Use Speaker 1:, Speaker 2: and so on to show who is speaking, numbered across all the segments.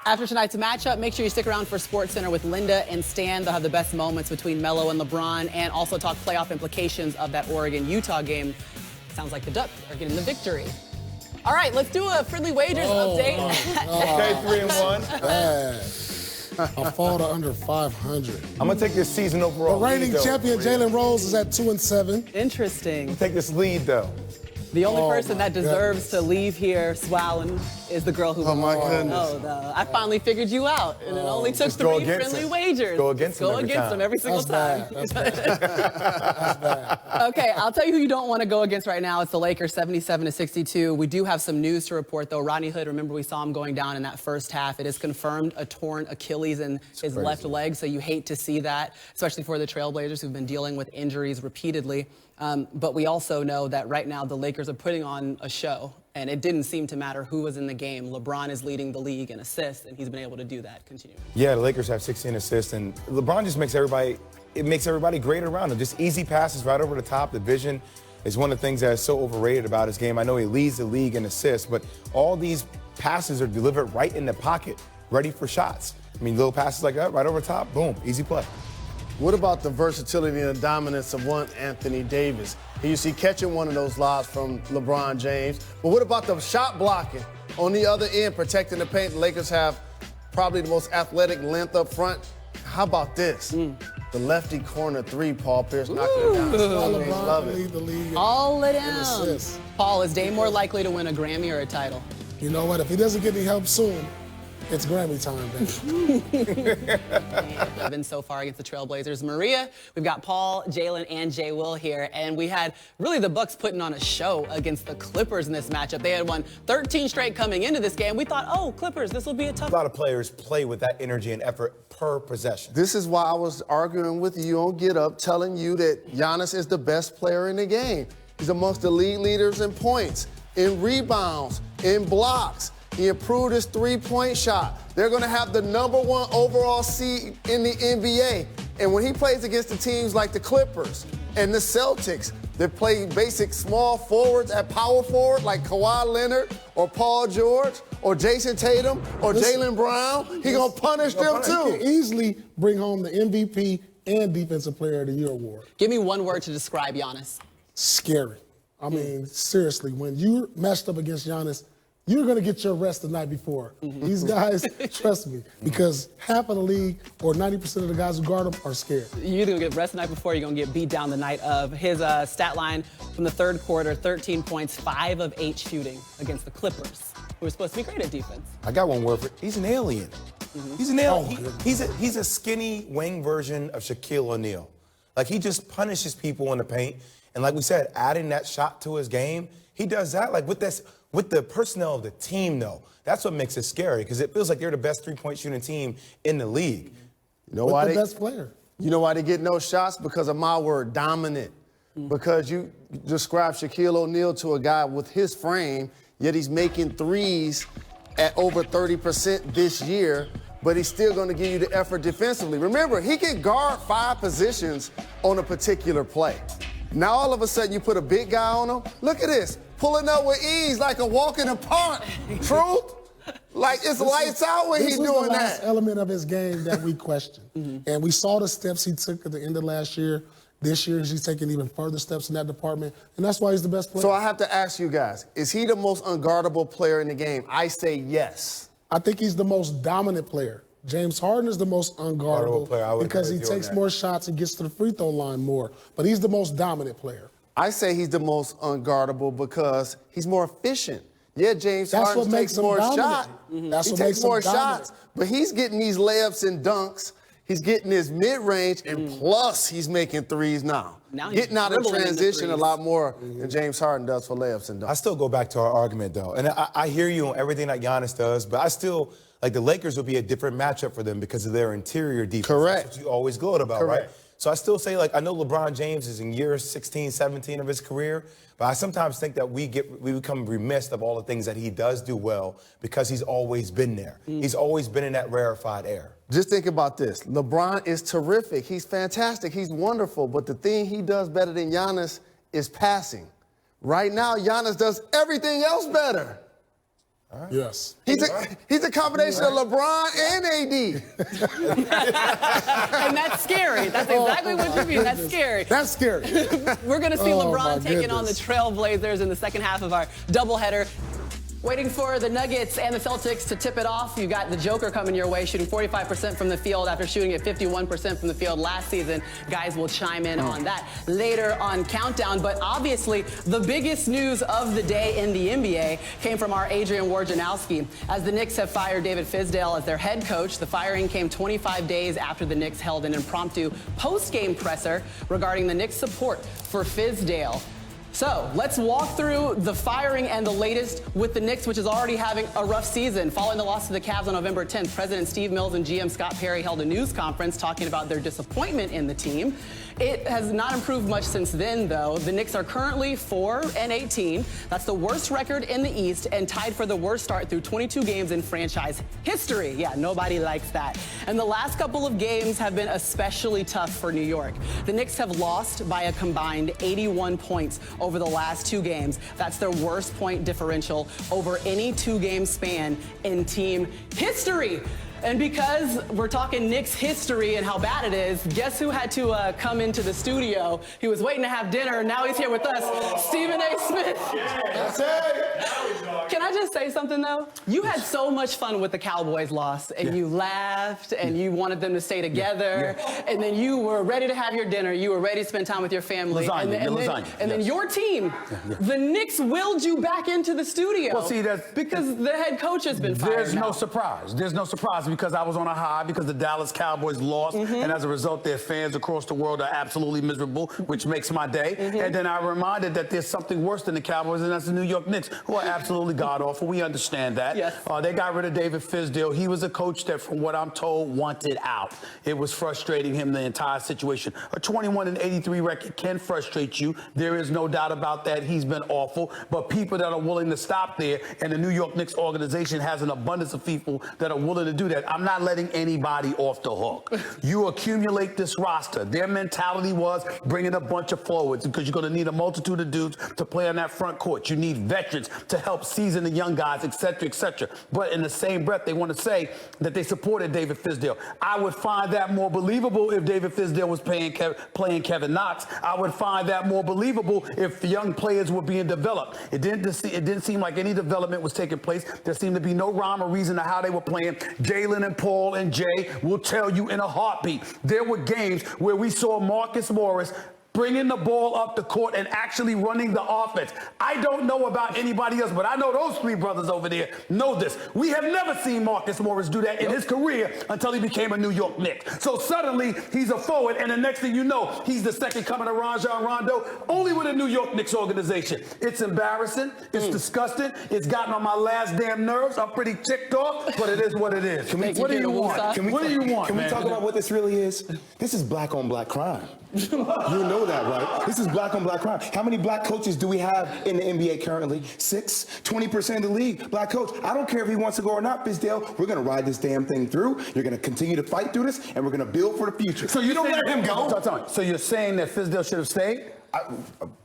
Speaker 1: After tonight's matchup, make sure you stick around for SportsCenter with Linda and Stan. They'll have the best moments between Melo and LeBron and also talk playoff implications of that Oregon-Utah game. Sounds like the Ducks are getting the victory. All right, let's do a Friendly Wagers update.
Speaker 2: Okay, 3-1.
Speaker 3: I fall to under 500.
Speaker 2: I'm going to take this season overall.
Speaker 3: The reigning champion, Jalen Rose, is at 2-7.
Speaker 1: Interesting.
Speaker 2: Take this lead, though.
Speaker 1: The only person that deserves to leave here swallowing is the girl who.
Speaker 2: Oh my goodness!
Speaker 1: Oh, no. I finally figured you out, and it only took 3 friendly wagers.
Speaker 2: Go against him
Speaker 1: every single time.
Speaker 3: That's bad.
Speaker 1: Okay, I'll tell you who you don't want to go against right now. It's the Lakers, 77-62. We do have some news to report, though. Rodney Hood, remember we saw him going down in that first half. It is confirmed a torn Achilles in his left leg, so you hate to see that, especially for the Trailblazers who've been dealing with injuries repeatedly. But we also know that right now the Lakers are putting on a show, and it didn't seem to matter who was in the game. LeBron is leading the league in assists, and he's been able to do that continually.
Speaker 2: Yeah, the Lakers have 16 assists, and LeBron just makes everybody great around him. Just easy passes right over the top. The vision is one of the things that is so overrated about his game. I know he leads the league in assists, but all these passes are delivered right in the pocket, ready for shots. I mean, little passes like that, right over the top, boom, easy play.
Speaker 4: What about the versatility and the dominance of one Anthony Davis? You see catching one of those lobs from LeBron James. But what about the shot blocking on the other end, protecting the paint? The Lakers have probably the most athletic length up front. How about this? The lefty corner three, Paul Pierce knocking it down.
Speaker 3: LeBron lead the league.
Speaker 1: All it down. Paul, is Dame more likely to win a Grammy or a title?
Speaker 3: You know what? If he doesn't get any help soon, it's Grammy time, baby.
Speaker 1: Been so far against the Trailblazers. Maria, we've got Paul, Jalen, and Jay Will here, and we had really the Bucks putting on a show against the Clippers in this matchup. They had won 13 straight coming into this game. We thought, oh, Clippers, this will be a tough.
Speaker 2: A lot of players play with that energy and effort per possession.
Speaker 4: This is why I was arguing with you on Get Up, telling you that Giannis is the best player in the game. He's amongst the league leaders in points, in rebounds, in blocks. He improved his three-point shot. They're going to have the #1 overall seed in the NBA. And when he plays against the teams like the Clippers and the Celtics that play basic small forwards at power forward like Kawhi Leonard or Paul George or Jason Tatum or Jaylen Brown, he's going to punish them too.
Speaker 3: He can easily bring home the MVP and Defensive Player of the Year award.
Speaker 1: Give me one word to describe Giannis.
Speaker 3: Scary. I mean, seriously, when you're matched up against Giannis, you're going to get your rest the night before. These guys, trust me, because half of the league or 90% of the guys who guard them are scared.
Speaker 1: You're going to get rest the night before, you're going to get beat down the night of. His stat line from the third quarter, 13 points, 5 of 8 shooting against the Clippers, who are supposed to be great at defense.
Speaker 2: I got one word for it. He's an alien. He's an alien. He's a skinny wing version of Shaquille O'Neal. Like, he just punishes people in the paint. And like we said, adding that shot to his game, he does that. Like, with the personnel of the team, though, that's what makes it scary, because it feels like they're the best three-point shooting team in the league.
Speaker 4: You know why
Speaker 3: the best player?
Speaker 4: You know why they get no shots? Because of my word, dominant. Because you describe Shaquille O'Neal to a guy with his frame, yet he's making threes at over 30% this year, but he's still going to give you the effort defensively. Remember, he can guard 5 positions on a particular play. Now all of a sudden you put a big guy on him. Look at this. Pulling up with ease like a walk in the park. Truth? Like it's lights out when he's doing that.
Speaker 3: This is the last element of his game that we questioned. And we saw the steps he took at the end of last year. This year, he's taking even further steps in that department, and that's why he's the best player.
Speaker 4: So I have to ask you guys, is he the most unguardable player in the game? I say yes.
Speaker 3: I think he's the most dominant player. James Harden is the most unguardable
Speaker 2: player,
Speaker 3: because he takes more shots and gets to the free throw line more. But he's the most dominant player.
Speaker 4: I say he's the most unguardable because he's more efficient. Yeah, James Harden takes more shots. He takes more shots, but he's getting these layups and dunks. He's getting his mid-range, and plus he's making threes now. Getting out of transition a lot more than James Harden does for layups and dunks.
Speaker 2: I still go back to our argument, though. And I hear you on everything that Giannis does, but I still, like, the Lakers would be a different matchup for them because of their interior defense.
Speaker 4: Correct.
Speaker 2: That's what you always gloat about, right? So I still say, like, I know LeBron James is in year 16, 17 of his career, but I sometimes think that we become remiss of all the things that he does do well because he's always been there. He's always been in that rarefied air.
Speaker 4: Just think about this. LeBron is terrific. He's fantastic. He's wonderful. But the thing he does better than Giannis is passing. Right now, Giannis does everything else better.
Speaker 3: Yes.
Speaker 4: He's a combination of LeBron and AD.
Speaker 1: And that's scary. That's exactly what you mean. That's scary.
Speaker 3: That's scary.
Speaker 1: We're going to see
Speaker 3: Oh, my
Speaker 1: LeBron taking on the
Speaker 3: goodness.
Speaker 1: Trailblazers in the second half of our doubleheader. Waiting for the Nuggets and the Celtics to tip it off. You got the Joker coming your way, shooting 45% from the field after shooting at 51% from the field last season. Guys will chime in on that later on Countdown. But obviously, the biggest news of the day in the NBA came from our Adrian Wojnarowski. As the Knicks have fired David Fizdale as their head coach, the firing came 25 days after the Knicks held an impromptu post-game presser regarding the Knicks' support for Fizdale. So let's walk through the firing and the latest with the Knicks, which is already having a rough season. Following the loss to the Cavs on November 10th, President Steve Mills and GM Scott Perry held a news conference talking about their disappointment in the team. It has not improved much since then, though. The Knicks are currently 4-18. That's the worst record in the East and tied for the worst start through 22 games in franchise history. Yeah, nobody likes that. And the last couple of games have been especially tough for New York. The Knicks have lost by a combined 81 points over the last 2 games. That's their worst point differential over any 2-game span in team history. And because we're talking Knicks history and how bad it is, guess who had to come into the studio? He was waiting to have dinner, and now he's here with us, Stephen A. Smith.
Speaker 2: That's it.
Speaker 1: Can I just say something, though? You had so much fun with the Cowboys loss, and you laughed, and you wanted them to stay together, and then you were ready to have your dinner. You were ready to spend time with your family. And then your team, the Knicks, willed you back into the studio.
Speaker 5: Well, see, that's
Speaker 1: because the head coach has been fired.
Speaker 5: There's
Speaker 1: now.
Speaker 5: no surprise. There's no surprise because I was on a high because the Dallas Cowboys lost, and as a result, their fans across the world are absolutely miserable, which makes my day. And then I'm reminded that there's something worse than the Cowboys, and that's the New York Knicks, who are absolutely god-awful. We understand that.
Speaker 1: Yes.
Speaker 5: They got rid of David Fizdale. He was a coach that, from what I'm told, wanted out. It was frustrating him, the entire situation. A 21-83 record can frustrate you. There is no doubt about that. He's been awful. But people that are willing to stop there, and the New York Knicks organization has an abundance of people that are willing to do that. I'm not letting anybody off the hook. You accumulate this roster. Their mentality was bringing a bunch of forwards because you're going to need a multitude of dudes to play on that front court. You need veterans to help season the young guys, et cetera, et cetera. But in the same breath, they want to say that they supported David Fizdale. I would find that more believable if David Fizdale was playing Kevin Knox. I would find that more believable if the young players were being developed. It didn't seem like any development was taking place. There seemed to be no rhyme or reason to how they were playing. Jalen and Paul and Jay will tell you in a heartbeat. There were games where we saw Marcus Morris bringing the ball up the court and actually running the offense. I don't know about anybody else, but I know those 3 brothers over there know this. We have never seen Marcus Morris do that in his career until he became a New York Knick. So suddenly he's a forward, and the next thing you know, he's the second coming of Rajon Rondo, only with a New York Knicks organization. It's embarrassing. It's disgusting. It's gotten on my last damn nerves. I'm pretty ticked off, but it is what it is. What do you want? What do you want,
Speaker 2: Can we
Speaker 5: man?
Speaker 2: talk about what this really is? This is black on black crime. You know that, right? This is black on black crime. How many black coaches do we have in the NBA currently? 6, 20% of the league, black coach. I don't care if he wants to go or not, Fizdale. We're going to ride this damn thing through. You're going to continue to fight through this, and we're going to build for the future. So you don't let him go.
Speaker 5: So you're saying that Fizdale should have stayed?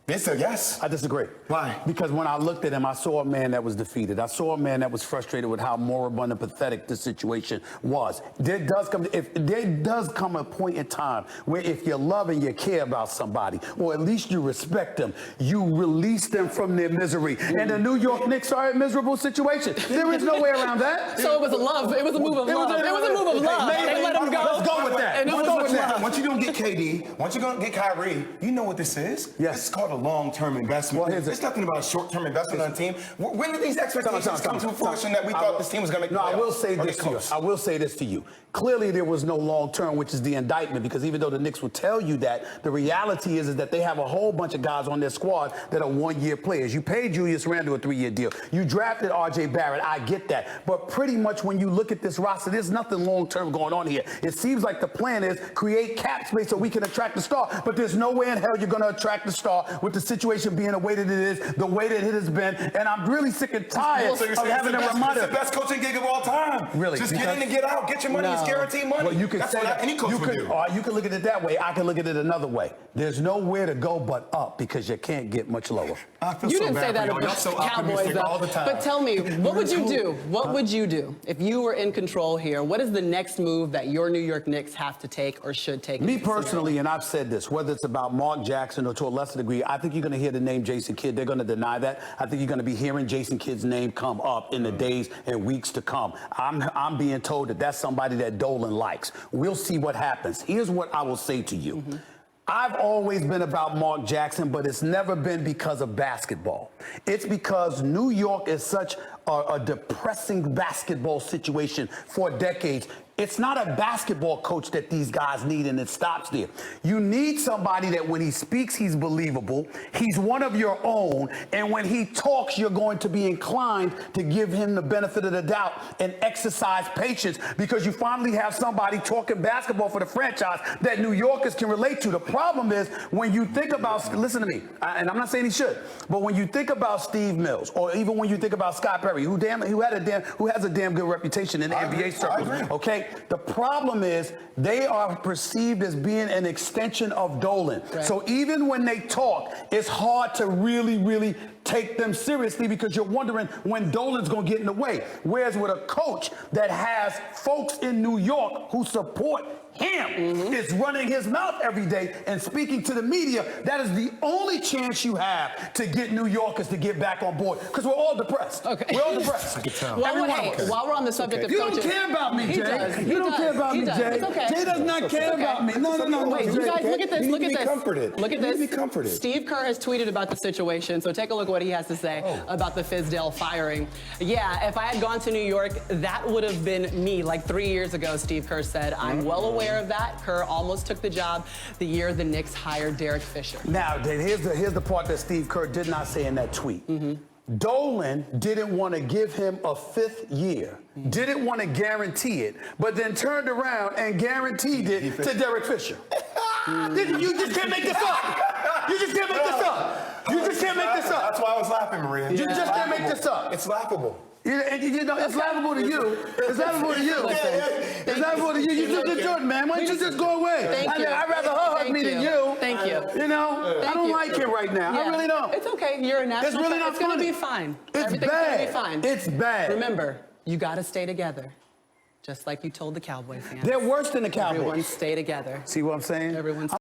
Speaker 2: Yes.
Speaker 5: I disagree.
Speaker 2: Why?
Speaker 5: Because when I looked at him, I saw a man that was defeated. I saw a man that was frustrated with how moribund and pathetic the situation was. There does come a point in time where if you love and you care about somebody, or at least you respect them, you release them from their misery. And the New York Knicks are in a miserable situation. There is no way around that.
Speaker 1: So it was a move of love. It was a move of love. They let him go.
Speaker 5: Let's go with that.
Speaker 1: And
Speaker 5: Let's go with that.
Speaker 2: Once you're going to get KD, once you're going to get Kyrie, you know what this is.
Speaker 5: Yes.
Speaker 2: It's called a long-term investment.
Speaker 5: Well,
Speaker 2: it's nothing about a short-term investment on a team. When did these expectations come to fruition that we thought this team was going to make?
Speaker 5: No, I will say this to you. I will say this to you. Clearly, there was no long-term, which is the indictment, because even though the Knicks will tell you that, the reality is that they have a whole bunch of guys on their squad that are one-year players. You paid Julius Randle a 3-year deal. You drafted R.J. Barrett. I get that. But pretty much when you look at this roster, there's nothing long-term going on here. It seems like the plan is create cap space so we can attract the star, but there's no way in hell you're going to attract the star with the situation being the way that it is, the way that it has been, and I'm really sick and tired
Speaker 2: So you're
Speaker 5: of
Speaker 2: saying
Speaker 5: having a
Speaker 2: it's
Speaker 5: reminder.
Speaker 2: the best coaching gig of all time.
Speaker 5: Really?
Speaker 2: Just get in and get out. Get your money. It's guaranteed money.
Speaker 5: Well, you can
Speaker 2: That's
Speaker 5: say
Speaker 2: what
Speaker 5: that.
Speaker 2: any coach
Speaker 5: you
Speaker 2: would
Speaker 5: could,
Speaker 2: do.
Speaker 5: or you can look at it that way. I can look at it another way. There's nowhere to go but up because you can't get much lower.
Speaker 2: I feel
Speaker 1: You
Speaker 2: so
Speaker 1: didn't say
Speaker 2: bad
Speaker 1: that
Speaker 2: for y'all.
Speaker 1: about
Speaker 2: Y'all so
Speaker 1: Cowboys,
Speaker 2: optimistic
Speaker 1: though.
Speaker 2: all the time.
Speaker 1: But tell me, what would you do? What would you do if you were in control here? What is the next move that your New York Knicks have to take or should take?
Speaker 5: Me
Speaker 1: into consideration?
Speaker 5: personally, and I've said this, whether it's about Mark Jackson or to a lesser degree, I think you're going to hear the name Jason Kidd. They're going to deny that. I think you're going to be hearing Jason Kidd's name come up in the days and weeks to come. I'm being told that that's somebody that Dolan likes. We'll see what happens. Here's what I will say to you. I've always been about Mark Jackson, but it's never been because of basketball. It's because New York is such a depressing basketball situation for decades. It's not a basketball coach that these guys need, and it stops there. You need somebody that when he speaks, he's believable. He's one of your own, and when he talks, you're going to be inclined to give him the benefit of the doubt and exercise patience because you finally have somebody talking basketball for the franchise that New Yorkers can relate to. The problem is when you think about, listen to me, and I'm not saying he should, but when you think about Steve Mills, or even when you think about Scott Perry, who has a damn good reputation in the NBA circles, okay? The problem is they are perceived as being an extension of Dolan.
Speaker 1: Right.
Speaker 5: So even when they talk, it's hard to really take them seriously because you're wondering when Dolan's going to get in the way. Whereas with a coach that has folks in New York who support him, is running his mouth every day and speaking to the media, that is the only chance you have to get New Yorkers to get back on board because we're all depressed.
Speaker 1: Okay.
Speaker 5: We're all depressed.
Speaker 1: Well, hey, while we're on the subject of
Speaker 5: You
Speaker 1: coaches,
Speaker 5: don't care about me,
Speaker 1: he
Speaker 5: Jay.
Speaker 1: does.
Speaker 5: You don't care about
Speaker 1: He
Speaker 5: me,
Speaker 1: does.
Speaker 5: Jay.
Speaker 1: It's okay.
Speaker 5: Jay does not care
Speaker 1: okay.
Speaker 5: about me. No.
Speaker 1: Wait, you
Speaker 5: Jay.
Speaker 1: guys, look at this.
Speaker 2: You
Speaker 1: Look
Speaker 2: need
Speaker 1: at
Speaker 2: to
Speaker 1: this.
Speaker 2: be comforted.
Speaker 1: Look at
Speaker 2: You need
Speaker 1: this.
Speaker 2: to be comforted.
Speaker 1: Steve Kerr has tweeted about the situation, so take a look at what he has to say about the Fizdale firing. Yeah, if I had gone to New York, that would have been me like 3 years ago, Steve Kerr said. I'm well aware of that. Kerr almost took the job the year the Knicks hired Derek Fisher.
Speaker 5: Now, here's the part that Steve Kerr did not say in that tweet. Dolan didn't want to give him a 5th year, didn't want to guarantee it, but then turned around and guaranteed it to Derek Fisher. You just can't make this up. You just can't make this up. You just can't make this up.
Speaker 2: That's why I was laughing, Maria.
Speaker 5: You just can't make this up.
Speaker 2: It's laughable.
Speaker 5: You know, it's laughable to you. It's laughable to you. It's laughable to you. You just did Jordan, man. Why don't you just go away?
Speaker 1: Thank you.
Speaker 5: I'd rather her hug
Speaker 1: Thank
Speaker 5: me than
Speaker 1: you.
Speaker 5: you.
Speaker 1: Thank you.
Speaker 5: You know, I don't like him right now. I
Speaker 1: Yeah.
Speaker 5: really don't.
Speaker 1: It's okay. You're a national.
Speaker 5: It's really not
Speaker 1: It's going to
Speaker 5: funny.
Speaker 1: be fine.
Speaker 5: It's
Speaker 1: Everything's
Speaker 5: bad.
Speaker 1: going to be fine.
Speaker 5: It's bad.
Speaker 1: Remember, you got to stay together, just like you told the Cowboy fans.
Speaker 5: They're worse than the Cowboys.
Speaker 1: Everyone stay together.
Speaker 5: See what I'm saying?
Speaker 1: Everyone's